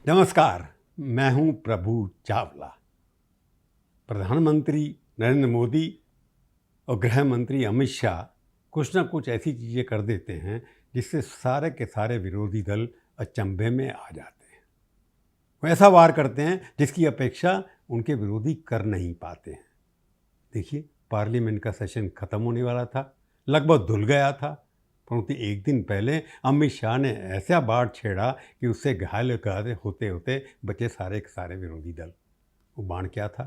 नमस्कार, मैं हूं प्रभु चावला। प्रधानमंत्री नरेंद्र मोदी और गृह मंत्री अमित शाह कुछ ना कुछ ऐसी चीज़ें कर देते हैं जिससे सारे के सारे विरोधी दल अचंभे में आ जाते हैं। वो ऐसा वार करते हैं जिसकी अपेक्षा उनके विरोधी कर नहीं पाते हैं। देखिए, पार्लियामेंट का सेशन खत्म होने वाला था, लगभग धुल गया था, परंतु एक दिन पहले अमित शाह ने ऐसा बाढ़ छेड़ा कि उससे घायल होते होते बचे सारे के सारे विरोधी दल। वो बाढ़ क्या था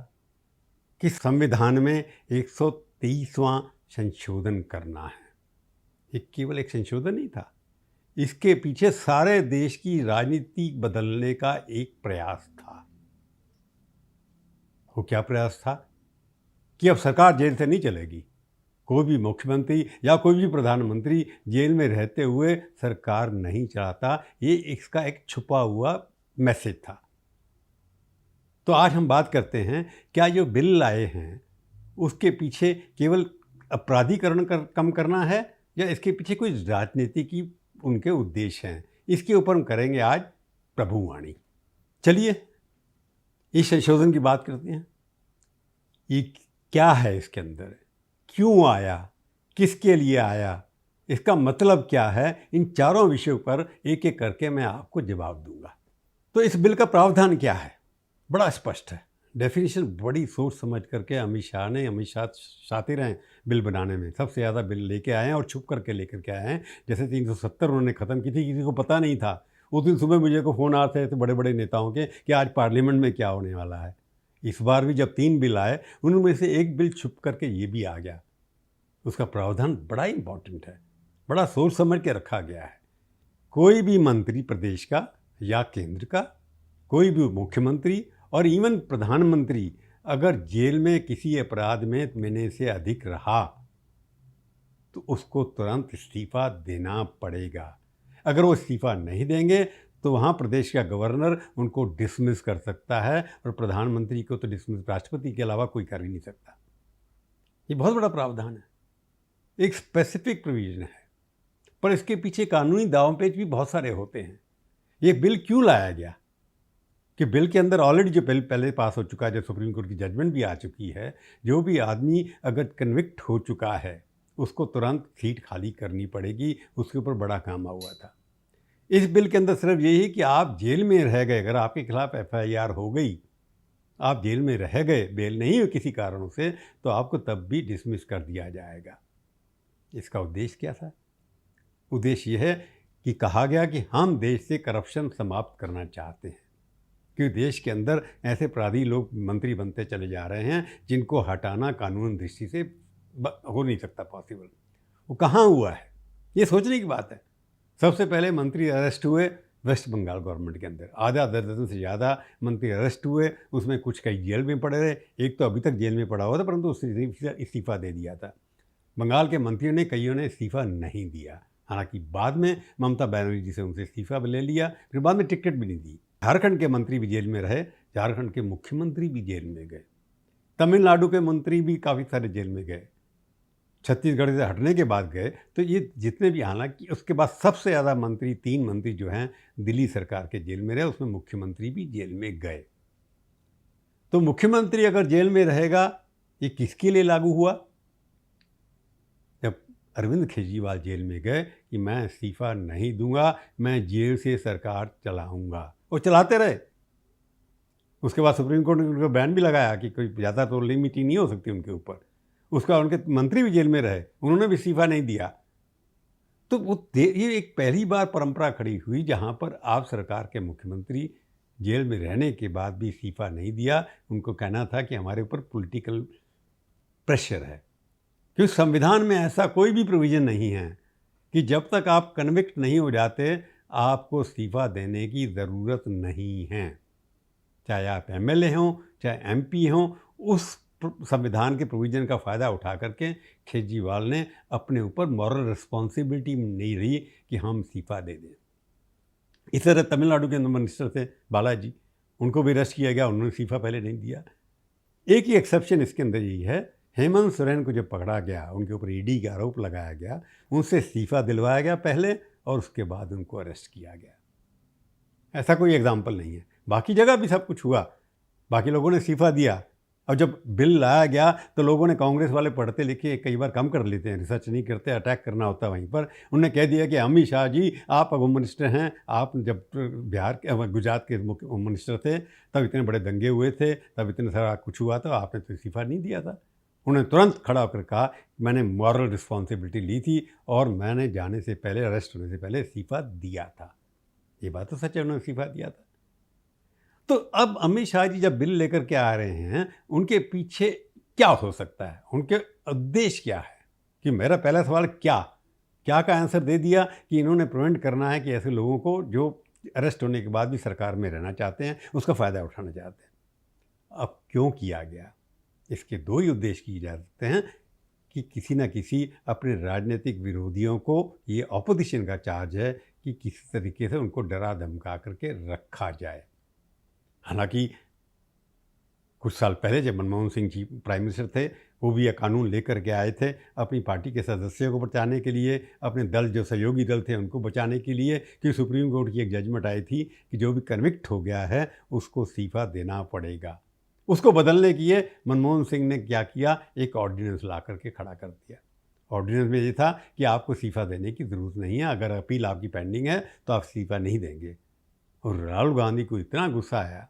कि संविधान में 123वां संशोधन करना है। ये केवल एक संशोधन नहीं था, इसके पीछे सारे देश की राजनीति बदलने का एक प्रयास था। वो क्या प्रयास था कि अब सरकार जेल से नहीं चलेगी, कोई भी मुख्यमंत्री या कोई भी प्रधानमंत्री जेल में रहते हुए सरकार नहीं चलाता। ये इसका एक छुपा हुआ मैसेज था। तो आज हम बात करते हैं, क्या जो बिल लाए हैं उसके पीछे केवल अपराधीकरण कम करना है या इसके पीछे कोई राजनीति की उनके उद्देश्य हैं। इसके ऊपर हम करेंगे आज प्रभुवाणी। चलिए इस संशोधन की बात करते हैं। ये क्या है, इसके अंदर क्यों आया, किसके लिए आया, इसका मतलब क्या है, इन चारों विषयों पर एक एक करके मैं आपको जवाब दूंगा। तो इस बिल का प्रावधान क्या है, बड़ा स्पष्ट है। डेफिनेशन बड़ी सोच समझ करके अमित शाह शातिर हैं बिल बनाने में। सबसे ज़्यादा बिल लेके आए हैं और छुप करके लेकर के आए हैं। जैसे 370 उन्होंने ख़त्म की थी, किसी को पता नहीं था। उस दिन सुबह मुझे को फ़ोन आते थे बड़े बड़े नेताओं के कि आज पार्लियामेंट में क्या होने वाला है। इस बार भी जब 3 बिल आए, उनमें से एक बिल छुप करके ये भी आ गया। उसका प्रावधान बड़ा इंपॉर्टेंट है, बड़ा सोच समझ के रखा गया है। कोई भी मंत्री प्रदेश का या केंद्र का, कोई भी मुख्यमंत्री और इवन प्रधानमंत्री अगर जेल में किसी अपराध में महीने से अधिक रहा तो उसको तुरंत इस्तीफा देना पड़ेगा। अगर वो इस्तीफा नहीं देंगे तो वहाँ प्रदेश का गवर्नर उनको डिसमिस कर सकता है, और प्रधानमंत्री को तो डिसमिस राष्ट्रपति के अलावा कोई कर ही नहीं सकता। ये बहुत बड़ा प्रावधान है, एक स्पेसिफिक प्रोविजन है, पर इसके पीछे कानूनी दांवपेच भी बहुत सारे होते हैं। ये बिल क्यों लाया गया कि बिल के अंदर ऑलरेडी जो बिल पहले पास हो चुका है, जो सुप्रीम कोर्ट की जजमेंट भी आ चुकी है, जो भी आदमी अगर कन्विक्ट हो चुका है उसको तुरंत सीट खाली करनी पड़ेगी। उसके ऊपर बड़ा काम हुआ था। इस बिल के अंदर सिर्फ यही है कि आप जेल में रह गए, अगर आपके खिलाफ FIR हो गई, आप जेल में रह गए, बेल नहीं हुई किसी कारणों से, तो आपको तब भी डिसमिस कर दिया जाएगा। इसका उद्देश्य क्या था? उद्देश्य यह है कि कहा गया कि हम देश से करप्शन समाप्त करना चाहते हैं, क्योंकि देश के अंदर ऐसे अपराधी लोग मंत्री बनते चले जा रहे हैं जिनको हटाना कानून दृष्टि से हो नहीं सकता पॉसिबल। वो कहाँ हुआ है, ये सोचने की बात है। सबसे पहले मंत्री अरेस्ट हुए वेस्ट बंगाल गवर्नमेंट के अंदर, आधा दर्जन से ज़्यादा मंत्री अरेस्ट हुए, उसमें कुछ कई जेल में पड़े रहे, एक तो अभी तक जेल में पड़ा हुआ था परंतु उसने इस्तीफा दे दिया था। बंगाल के मंत्रियों ने कईयों ने इस्तीफा नहीं दिया, हालांकि बाद में ममता बनर्जी से उनसे इस्तीफा ले लिया, फिर बाद में टिकट भी नहीं दी। झारखंड के मंत्री भी जेल में रहे, झारखंड के मुख्यमंत्री भी जेल में गए, तमिलनाडु के मंत्री भी काफ़ी सारे जेल में गए, छत्तीसगढ़ से हटने के बाद गए। तो ये जितने भी, हालांकि उसके बाद सबसे ज़्यादा मंत्री 3 मंत्री जो हैं दिल्ली सरकार के जेल में रहे, उसमें मुख्यमंत्री भी जेल में गए। तो मुख्यमंत्री अगर जेल में रहेगा, ये किसके लिए लागू हुआ? जब अरविंद केजरीवाल जेल में गए कि मैं इस्तीफा नहीं दूंगा, मैं जेल से सरकार चलाऊंगा, वो चलाते रहे। उसके बाद सुप्रीम कोर्ट ने उनको बैन भी लगाया कि कोई ज़्यादा तो लिमिट ही नहीं हो सकती उनके ऊपर। उसका उनके मंत्री भी जेल में रहे, उन्होंने भी इस्तीफा नहीं दिया। तो ये एक पहली बार परंपरा खड़ी हुई जहां पर आप सरकार के मुख्यमंत्री जेल में रहने के बाद भी इस्तीफा नहीं दिया। उनको कहना था कि हमारे ऊपर पॉलिटिकल प्रेशर है, क्योंकि संविधान में ऐसा कोई भी प्रोविज़न नहीं है कि जब तक आप कन्विक्ट नहीं हो जाते आपको इस्तीफा देने की ज़रूरत नहीं है। चाहे आप MLA हों, चाहे MP हों, उस संविधान के प्रोविज़न का फ़ायदा उठा करके केजरीवाल ने अपने ऊपर मॉरल रिस्पॉन्सिबिलिटी नहीं रही कि हम इस्तीफा दे दें। इस तरह तमिलनाडु के मिनिस्टर थे बालाजी, उनको भी अरेस्ट किया गया, उन्होंने इस्तीफा पहले नहीं दिया। एक ही एक्सेप्शन इसके अंदर यही है, हेमंत सोरेन को जब पकड़ा गया, उनके ऊपर ED का आरोप लगाया गया, उनसे इस्तीफा दिलवाया गया पहले और उसके बाद उनको अरेस्ट किया गया। ऐसा कोई एग्जाम्पल नहीं है। बाकी जगह भी सब कुछ हुआ, बाकी लोगों ने इस्तीफा दिया। और जब बिल लाया गया तो लोगों ने, कांग्रेस वाले पढ़ते लिखे कई बार कम कर लेते हैं, रिसर्च नहीं करते, अटैक करना होता है वहीं पर। उन्होंने कह दिया कि अमित शाह जी आप होम मिनिस्टर हैं, आप जब बिहार के, गुजरात के मुख्य होम मिनिस्टर थे तब इतने बड़े दंगे हुए थे, तब इतने सारा कुछ हुआ था, आपने तो इस्तीफा नहीं दिया था। उन्होंने तुरंत खड़ा होकर कहा मैंने मॉरल रिस्पॉन्सिबिलिटी ली थी और मैंने जाने से पहले, अरेस्ट होने से पहले इस्तीफा दिया था। ये बात तो सच है, उन्होंने इस्तीफा दिया था। तो अब अमित शाह जी जब बिल लेकर के आ रहे हैं, उनके पीछे क्या हो सकता है, उनके उद्देश्य क्या है? कि मेरा पहला सवाल क्या का आंसर दे दिया कि इन्होंने प्रिवेंट करना है कि ऐसे लोगों को जो अरेस्ट होने के बाद भी सरकार में रहना चाहते हैं, उसका फ़ायदा उठाना चाहते हैं। अब क्यों किया गया? इसके दो ही उद्देश्य किए जा सकते हैं कि किसी न किसी अपने राजनीतिक विरोधियों को, ये ऑपोजिशन का चार्ज है कि किसी तरीके से उनको डरा धमका करके रखा जाए। हालांकि कुछ साल पहले जब मनमोहन सिंह जी प्राइम मिनिस्टर थे, वो भी यह कानून लेकर के आए थे अपनी पार्टी के सदस्यों को बचाने के लिए, अपने दल जो सहयोगी दल थे उनको बचाने के लिए, कि सुप्रीम कोर्ट की एक जजमेंट आई थी कि जो भी कन्विक्ट हो गया है उसको इस्तीफा देना पड़ेगा। उसको बदलने के लिए मनमोहन सिंह ने क्या किया, एक ऑर्डिनेंस ला करके खड़ा कर दिया। ऑर्डिनेंस में ये था कि आपको इस्तीफा देने की ज़रूरत नहीं है, अगर अपील आपकी पेंडिंग है तो आप इस्तीफा नहीं देंगे। और राहुल गांधी को इतना गुस्सा आया,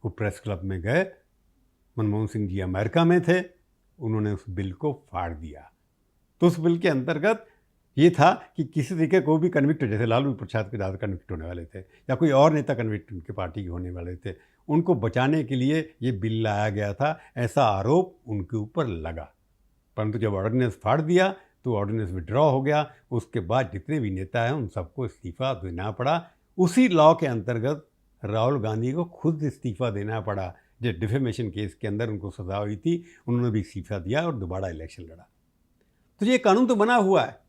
वो प्रेस क्लब में गए, मनमोहन सिंह जी अमेरिका में थे, उन्होंने उस बिल को फाड़ दिया। तो उस बिल के अंतर्गत ये था कि किसी तरीके को भी कन्विक्ट, जैसे लालू प्रसाद के ज़्यादा कन्विक्ट होने वाले थे या कोई और नेता कन्विक्ट उनकी पार्टी के होने वाले थे, उनको बचाने के लिए ये बिल लाया गया था, ऐसा आरोप उनके ऊपर लगा। परंतु जब ऑर्डिनेंस फाड़ दिया तो ऑर्डिनेंस विड्रॉ हो गया। उसके बाद जितने भी नेता हैं उन सबको इस्तीफा देना पड़ा। उसी लॉ के अंतर्गत राहुल गांधी को खुद इस्तीफा देना पड़ा। जो डिफेमेशन केस के अंदर उनको सजा हुई थी, उन्होंने भी इस्तीफा दिया और दोबारा इलेक्शन लड़ा। तो ये कानून तो बना हुआ है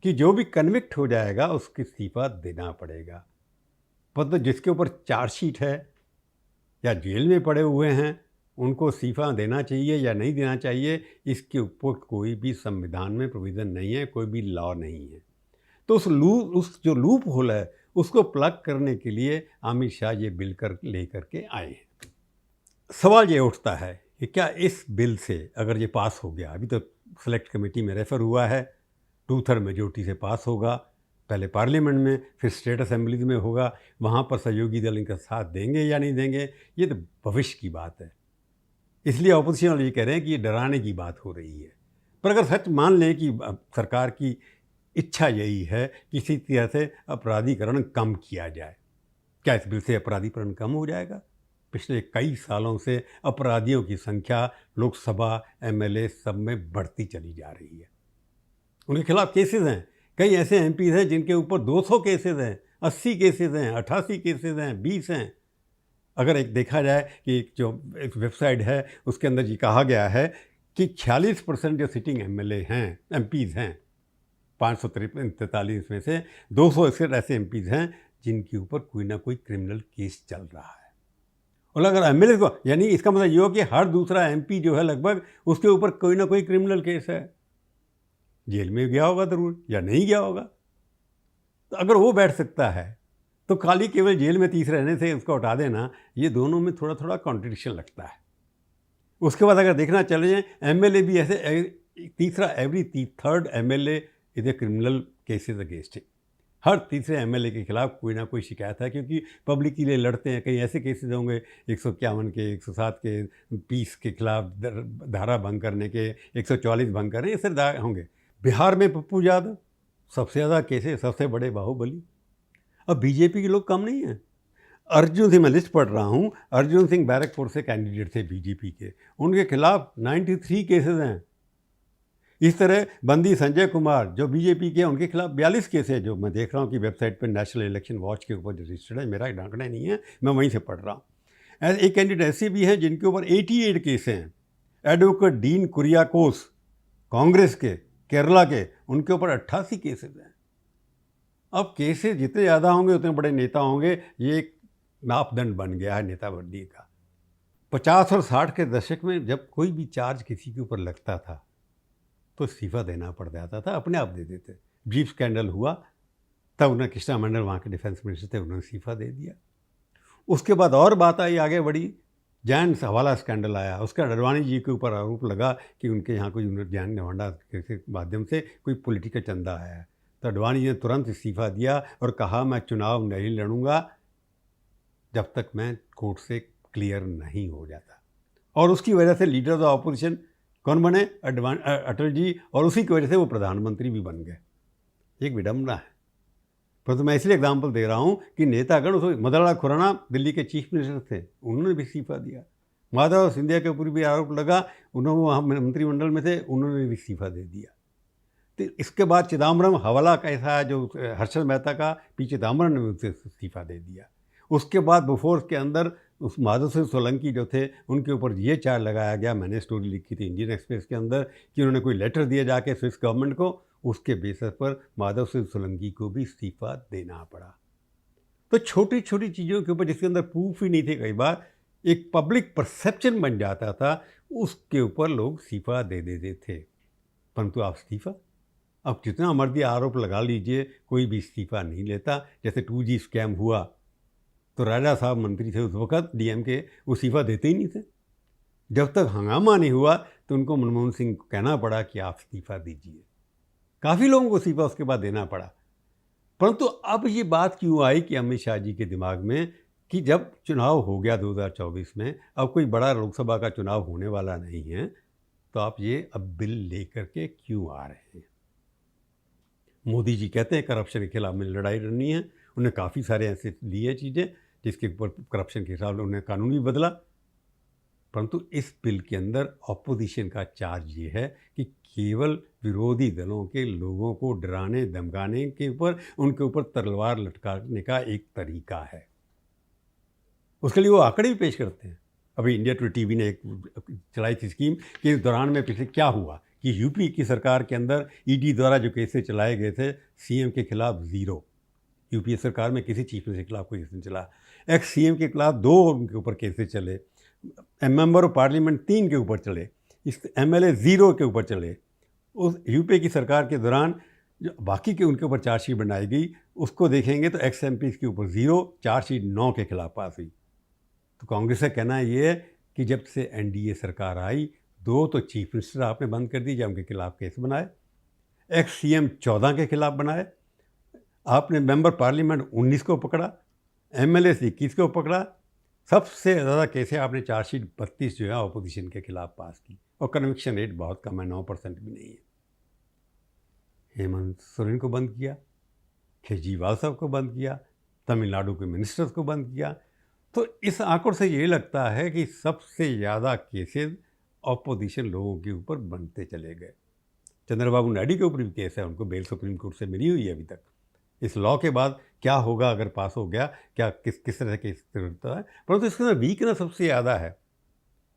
कि जो भी कन्विक्ट हो जाएगा उसको इस्तीफा देना पड़ेगा। पर तो जिसके ऊपर चार्जशीट है या जेल में पड़े हुए हैं, उनको इस्तीफा देना चाहिए या नहीं देना चाहिए, इसके ऊपर कोई भी संविधान में प्रोविज़न नहीं है, कोई भी लॉ नहीं है। तो उस जो लूप होल है उसको प्लग करने के लिए अमित शाह ये बिल ले करके आए हैं। सवाल ये उठता है कि क्या इस बिल से अगर ये पास हो गया, अभी तो सेलेक्ट कमेटी में रेफ़र हुआ है, 2/3 मेजोरिटी से पास होगा, पहले पार्लियामेंट में फिर स्टेट असेंबलीज में होगा, वहाँ पर सहयोगी दल इनका साथ देंगे या नहीं देंगे, ये तो भविष्य की बात है। इसलिए ऑपोजिशन वाले ये कह रहे हैं कि ये डराने की बात हो रही है। पर अगर सच मान लें कि सरकार की इच्छा यही है कि किसी तरह से अपराधीकरण कम किया जाए, क्या इस बिल से अपराधीकरण कम हो जाएगा? पिछले कई सालों से अपराधियों की संख्या लोकसभा, एमएलए सब में बढ़ती चली जा रही है। उनके खिलाफ केसेस हैं, कई ऐसे एमपीज़ हैं जिनके ऊपर 200 केसेस हैं, 80 केसेस हैं, 88 केसेस हैं, 20 हैं। अगर एक देखा जाए कि एक वेबसाइट है उसके अंदर ये कहा गया है कि 46% जो सिटिंग एमएलए हैं, एमपीज़ हैं, 543 में से 261 ऐसे एमपीज़ हैं जिनके ऊपर कोई ना कोई क्रिमिनल केस चल रहा है। और अगर एमएलए को, यानी इसका मतलब ये हो कि हर दूसरा एमपी जो है लगभग, उसके ऊपर कोई ना कोई क्रिमिनल केस है, जेल में गया होगा ज़रूर या नहीं गया होगा। तो अगर वो बैठ सकता है तो खाली केवल जेल में 30 रहने से उसको हटा देना, ये दोनों में थोड़ा थोड़ा कॉन्ट्रडिक्शन लगता है। उसके बाद अगर देखना चले जाए, एमएलए भी ऐसे every third MLA is a criminal cases against him. हर तीसरे एमएलए के खिलाफ कोई ना कोई शिकायत है, क्योंकि पब्लिक के लिए लड़ते हैं। कई ऐसे केसेस होंगे 151 के, 107 के, 20 के खिलाफ धारा भंग करने के, 144 भंग करने, ऐसे होंगे। बिहार में पप्पू यादव सबसे ज़्यादा केसेस, सबसे बड़े बाहुबली। अब बीजेपी के लोग कम नहीं हैं। अर्जुन सिंह, मैं लिस्ट पढ़ रहा हूँ, अर्जुन सिंह बैरकपुर से कैंडिडेट थे बीजेपी के, उनके खिलाफ 93 केसेस हैं। इस तरह बंदी संजय कुमार जो बीजेपी के, उनके खिलाफ 42 केस है, जो मैं देख रहा हूँ कि वेबसाइट पर नेशनल इलेक्शन वॉच के ऊपर रजिस्टर्ड है, मेरा आंकड़ा नहीं है, मैं वहीं से पढ़ रहा हूँ। एक कैंडिडेट ऐसे भी हैं जिनके ऊपर 88 केस हैं। एडवोकेट डीन कुरियाकोस, कांग्रेस के, केरला के, उनके ऊपर 88 केसेज हैं। अब केसेस जितने ज़्यादा होंगे उतने बड़े नेता होंगे, ये एक मापदंड बन गया है नेता बनने का। 50 और 60 के दशक में जब कोई भी चार्ज किसी के ऊपर लगता था तो इस्तीफा देना पड़ जाता था, अपने आप दे देते। ब्रीफ स्कैंडल हुआ तब उन्हें कृष्णा मंडल वहाँ के डिफेंस मिनिस्टर थे, उन्होंने इस्तीफा दे दिया। उसके बाद और बात आई, आगे बढ़ी, जैन हवाला स्कैंडल आया। उसका अडवाणी जी के ऊपर आरोप लगा कि उनके यहाँ कोई जैन हवाला के माध्यम से कोई पॉलिटिकल चंदा आया है। तो अडवाणी जी ने तुरंत इस्तीफा दिया और कहा मैं चुनाव नहीं लड़ूंगा जब तक मैं कोर्ट से क्लियर नहीं हो जाता। और उसकी वजह से लीडर ऑफ द ऑपोजिशन कौन बने? अटल जी, और उसी की वजह से वो प्रधानमंत्री भी बन गए। एक विडम्बना है। परंतु मैं इसलिए एग्जाम्पल दे रहा हूँ कि नेतागण, मदनलाल खुराना दिल्ली के चीफ मिनिस्टर थे, उन्होंने भी इस्तीफा दिया। माधव सिंधिया के ऊपर भी आरोप लगा, उन्होंने वहाँ मंत्रिमंडल में थे, उन्होंने भी इस्तीफा दे दिया। तो इसके बाद चिदम्बरम हवाला का ऐसा है जो हर्षद मेहता का, पी चिदम्बरम ने उनसे इस्तीफा दे दिया। उसके बाद बोफोर्स के अंदर उस माधव सिंह सोलंकी जो थे, उनके ऊपर ये चार्ज लगाया गया, मैंने स्टोरी लिखी थी इंडियन एक्सप्रेस के अंदर, कि उन्होंने कोई लेटर दिया जाके स्विस गवर्नमेंट को, उसके बेसिस पर माधव सिंह सोलंकी को भी इस्तीफा देना पड़ा। तो छोटी छोटी चीज़ों के ऊपर जिसके अंदर प्रूफ ही नहीं थे, कई बार एक पब्लिक परसेप्शन बन जाता था, उसके ऊपर लोग इस्तीफा दे देते थे। परंतु आप इस्तीफा, अब जितना मर्जी आरोप लगा लीजिए, कोई भी इस्तीफा नहीं लेता। जैसे 2G स्कैम हुआ तो राजा साहब मंत्री थे उस वक्त डीएम के, वो इस्तीफा देते ही नहीं थे। जब तक हंगामा नहीं हुआ तो उनको मनमोहन सिंह को कहना पड़ा कि आप इस्तीफा दीजिए। काफ़ी लोगों को इस्तीफा उसके बाद देना पड़ा। परंतु अब ये बात क्यों आई कि अमित शाह जी के दिमाग में कि जब चुनाव हो गया 2024 में, अब कोई बड़ा लोकसभा का चुनाव होने वाला नहीं है, तो आप ये अब बिल लेकर के क्यों आ रहे हैं? मोदी जी कहते हैं करप्शन के खिलाफ में लड़ाई लड़नी है, उन्हें काफ़ी सारे ऐसे लिए चीज़ें जिसके ऊपर करप्शन के हिसाब से उन्हें कानून भी बदला। परंतु इस बिल के अंदर ऑपोजिशन का चार्ज ये है कि केवल विरोधी दलों के लोगों को डराने धमकाने के ऊपर, उनके ऊपर तलवार लटकाने का एक तरीका है। उसके लिए वो आंकड़े भी पेश करते हैं। अभी इंडिया टुडे टीवी ने एक चलाई थी स्कीम कि इस दौरान में पिछले क्या हुआ कि यूपी की सरकार के अंदर ईडी द्वारा जो केसेस चलाए गए थे, सीएम के खिलाफ 0। यूपीए सरकार में किसी चीफ मिनिस्टर के खिलाफ कोई केस नहीं चला। एक्स सीएम के खिलाफ 2 उनके ऊपर केसेस चले, मेंबर ऑफ पार्लियामेंट 3 के ऊपर चले, इस एमएलए 0 के ऊपर चले। उस यूपीए की सरकार के दौरान जो बाकी के उनके ऊपर चार्जशीट बनाई गई, उसको देखेंगे तो एक्स एमपी के ऊपर 0, चार्जशीट 9 के खिलाफ पास हुई। तो कांग्रेस का कहना ये है कि जब से एनडीए सरकार आई, 2 तो चीफ मिनिस्टर आपने बंद कर दिए, उनके खिलाफ केस बनाए, एक्स सीएम 14 के खिलाफ बनाए, आपने मेंबर पार्लियामेंट 19 को पकड़ा, एमएलए 21 को पकड़ा। सबसे ज़्यादा केसें आपने चार्जशीट 32 जो है ऑपोजिशन के खिलाफ पास की, और कन्विक्शन रेट बहुत कम है, 9% भी नहीं है। हेमंत सोरेन को बंद किया, केजरीवाल साहब को बंद किया, तमिलनाडु के मिनिस्टर्स को बंद किया। तो इस आंकड़ों से ये लगता है कि सबसे ज़्यादा केसेस ऑपोजिशन लोगों के ऊपर बनते चले गए। चंद्रबाबू नायडू के ऊपर भी केस है, उनको बेल सुप्रीम कोर्ट से मिली हुई है अभी तक। इस लॉ के बाद क्या होगा अगर पास हो गया, क्या किस तरह के होता है। परंतु इसके अंदर वीकनेस सबसे ज़्यादा है।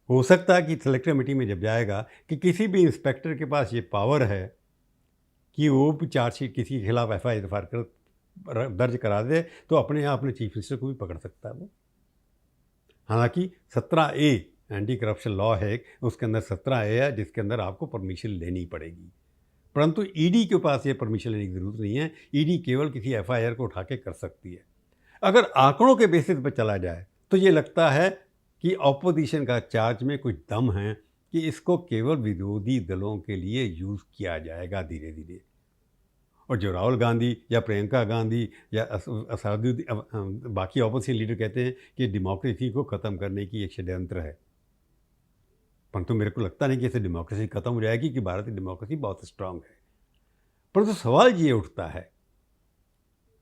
हो सकता है कि सेलेक्ट कमेटी में जब जाएगा कि किसी भी इंस्पेक्टर के पास ये पावर है कि वो भी चार्जशीट किसी के खिलाफ FIR दर्ज करा दे, तो अपने आप अपने चीफ मिनिस्टर को भी पकड़ सकता है वो। हालांकि 17A एंटी करप्शन लॉ है, उसके अंदर 17A है जिसके अंदर आपको परमिशन लेनी पड़ेगी। परंतु ईडी के पास ये परमिशन लेने की ज़रूरत नहीं है। ईडी केवल किसी FIR को उठा के कर सकती है। अगर आंकड़ों के बेसिस पर चला जाए तो ये लगता है कि ऑपोजिशन का चार्ज में कुछ दम है कि इसको केवल विरोधी दलों के लिए यूज़ किया जाएगा धीरे धीरे। और जो राहुल गांधी या प्रियंका गांधी या असदुद्दीन, बाकी ऑपोजिशन लीडर कहते हैं कि डेमोक्रेसी को ख़त्म करने की एक षड्यंत्र है। परंतु मेरे को लगता नहीं कि इससे डेमोक्रेसी ख़त्म हो जाएगी, कि भारत की डेमोक्रेसी बहुत स्ट्रांग है। परंतु सवाल ये उठता है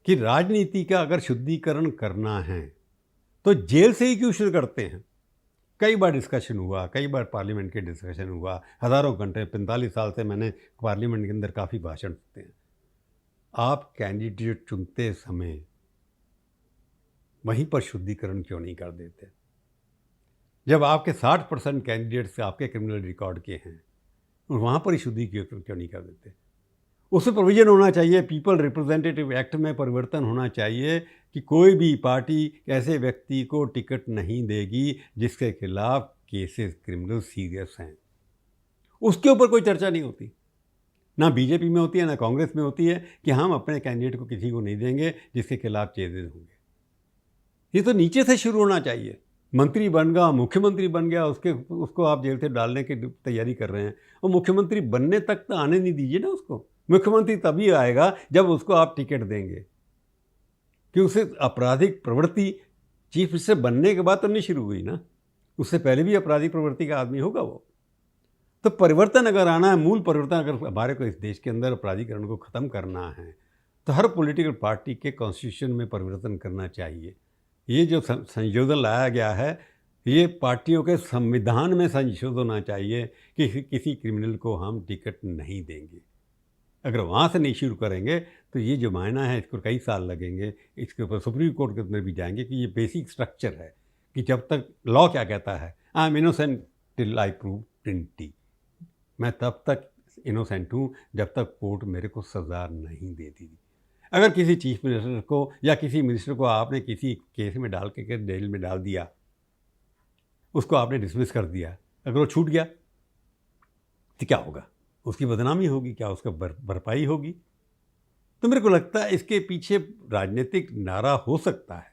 कि राजनीति का अगर शुद्धिकरण करना है तो जेल से ही क्यों शुरू करते हैं? कई बार डिस्कशन हुआ, कई बार पार्लियामेंट के डिस्कशन हुआ, हज़ारों घंटे, 45 साल से मैंने पार्लियामेंट के अंदर काफ़ी भाषण सुनते हैं। आप कैंडिडेट चुनते समय वहीं पर शुद्धिकरण क्यों नहीं कर देते? जब आपके 60% कैंडिडेट्स आपके क्रिमिनल रिकॉर्ड के हैं, वहाँ पर ही शुद्धिकरण क्यों नहीं कर देते? उसमें प्रोविज़न होना चाहिए, पीपल रिप्रेजेंटेटिव एक्ट में परिवर्तन होना चाहिए कि कोई भी पार्टी ऐसे व्यक्ति को टिकट नहीं देगी जिसके खिलाफ केसेस क्रिमिनल सीरियस हैं। उसके ऊपर कोई चर्चा नहीं होती। ना बीजेपी में होती है ना कांग्रेस में होती है कि हम अपने कैंडिडेट को किसी को नहीं देंगे जिसके खिलाफ चेहरे होंगे। ये तो नीचे से शुरू होना चाहिए। मंत्री बन गया, मुख्यमंत्री बन गया, उसको आप जेल से डालने की तैयारी कर रहे हैं, और मुख्यमंत्री बनने तक तो आने नहीं दीजिए ना उसको। मुख्यमंत्री तभी आएगा जब उसको आप टिकट देंगे, कि उसे आपराधिक प्रवृत्ति चीफ मिनिस्टर बनने के बाद तो नहीं शुरू हुई ना, उससे पहले भी आपराधिक प्रवृत्ति का आदमी होगा वो। तो परिवर्तन अगर आना है, मूल परिवर्तन अगर हमारे को इस देश के अंदर अपराधीकरण को ख़त्म करना है, तो हर पॉलिटिकल पार्टी के कॉन्स्टिट्यूशन में परिवर्तन करना चाहिए। ये जो संशोधन लाया गया है, ये पार्टियों के संविधान में संशोधन होना चाहिए कि किसी क्रिमिनल को हम टिकट नहीं देंगे। अगर वहाँ से नहीं शुरू करेंगे तो ये जो मायना है इसको कई साल लगेंगे। इसके ऊपर सुप्रीम कोर्ट के अंदर भी जाएंगे कि ये बेसिक स्ट्रक्चर है कि जब तक लॉ क्या कहता है, I am innocent till I prove guilty, मैं तब तक इनोसेंट हूँ जब तक कोर्ट मेरे को सज़ा नहीं देती थी। अगर किसी चीफ मिनिस्टर को या किसी मिनिस्टर को आपने किसी केस में डाल के जेल में डाल दिया, उसको आपने डिसमिस कर दिया, अगर वो छूट गया तो क्या होगा? उसकी बदनामी होगी, क्या उसका भरपाई होगी? तो मेरे को लगता है इसके पीछे राजनीतिक नारा हो सकता है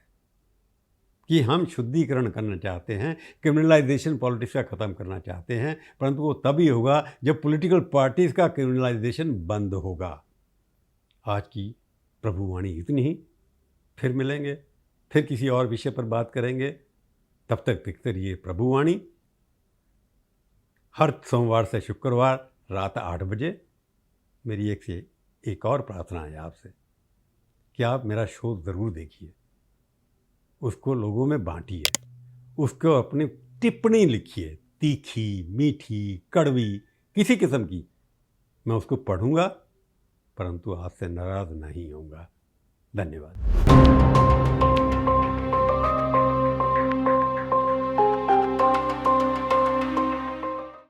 कि हम शुद्धिकरण करना चाहते हैं, क्रिमिनलाइजेशन पॉलिटिक्स का ख़त्म करना चाहते हैं, परंतु वो तभी होगा जब पॉलिटिकल पार्टीज़ का क्रिमिनलाइजेशन बंद होगा। आज की प्रभुवाणी इतनी ही, फिर मिलेंगे, फिर किसी और विषय पर बात करेंगे। तब तक देखते रहिए प्रभुवाणी, हर सोमवार से शुक्रवार रात 8 बजे। मेरी एक और प्रार्थना है आपसे कि आप मेरा शो ज़रूर देखिए, उसको लोगों में बांटिए, उसको अपनी टिप्पणी लिखिए, तीखी, मीठी, कड़वी, किसी किस्म की। मैं उसको पढ़ूंगा, परंतु आपसे नाराज़ नहीं होऊंगा। धन्यवाद।